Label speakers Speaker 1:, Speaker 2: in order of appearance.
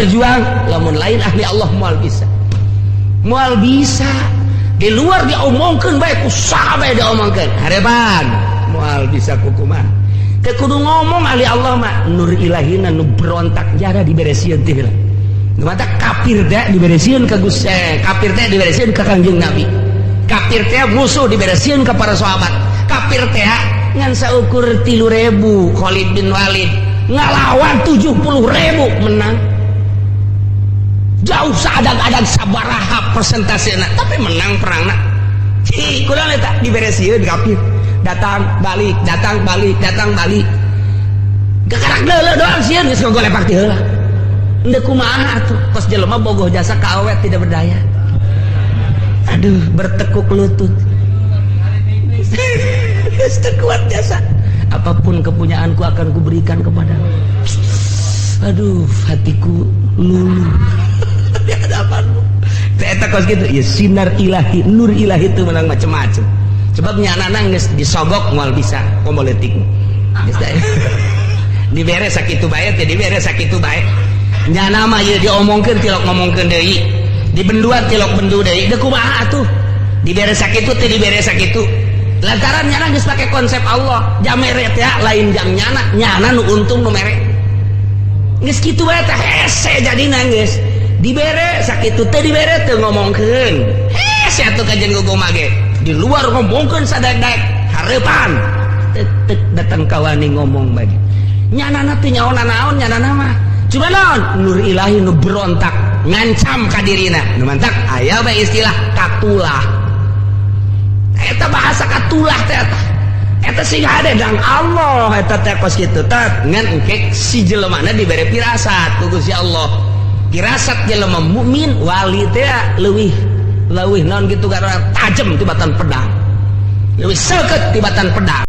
Speaker 1: berjuang lamun lain ahli Allah moal bisa di luar diomongkeun bae ku saha diomongkeun hareban moal bisa kukumaha teu kudu ngomong ahli Allah mah nur ilahina nu berontak jara diberesieun teh heula nu mata kafir teh diberesieun ka Gusti kafir teh diberesieun ka Kangjeng Nabi kafir teh musuh diberesieun ka para sahabat kafir teh ngan saukur 3.000 Khalid bin Walid ngalawan 70.000 menang jauh seadang-adang sabaraha persentasena tapi menang perangna kunaon eta diberesieun kafir datang balik gakarak deuleu doang sieun geus ngogolepak ti heula endeu kumaha atuh tos jelema bogoh jasa ka awet tidak berdaya aduh bertekuk lutut geus teu kuat jasa apapun kepunyaanku akan kuberikan kepadamu aduh hatiku luluh di hadapanmu eta kos gitu ya sinar ilahi nur ilahi itu menang macam-macam sebabnya anak-anak geus disogok moal bisa kompolitik geus da diberes sakitu bae teh diberes sakitu bae nya nama ieu diomongkeun tilok ngomongkeun deui dibenduan tilok bendu deui teu kumaha atuh diberes sakitu teh diberes sakitu lantaran nyana geus pake konsep Allah jam mere teh lain jam nyana nu untung nu mere geus kitu bae teh hese jadina geus dibere sakitu teh dibere teu ngomongkeun hese atuh kajen guguma ge di luar ngomongkeun sadadak hareupan tek datang kawani ngomong bagi nyanana teh nyaona naon nyanana mah cuma naon nur ilahi nu berontak ngancam ka dirina nu mantak aya bae istilah katulah eta bahasa katulah teh eta sing hadedang Allah eta teh kos kitu teh ngan engke si jelemana dibere pirasat ku Gusti Allah pirasat jelema mukmin wali teh leuwih naon gitu karena tajem tibatan pedang leuwih seukeut tibatan pedang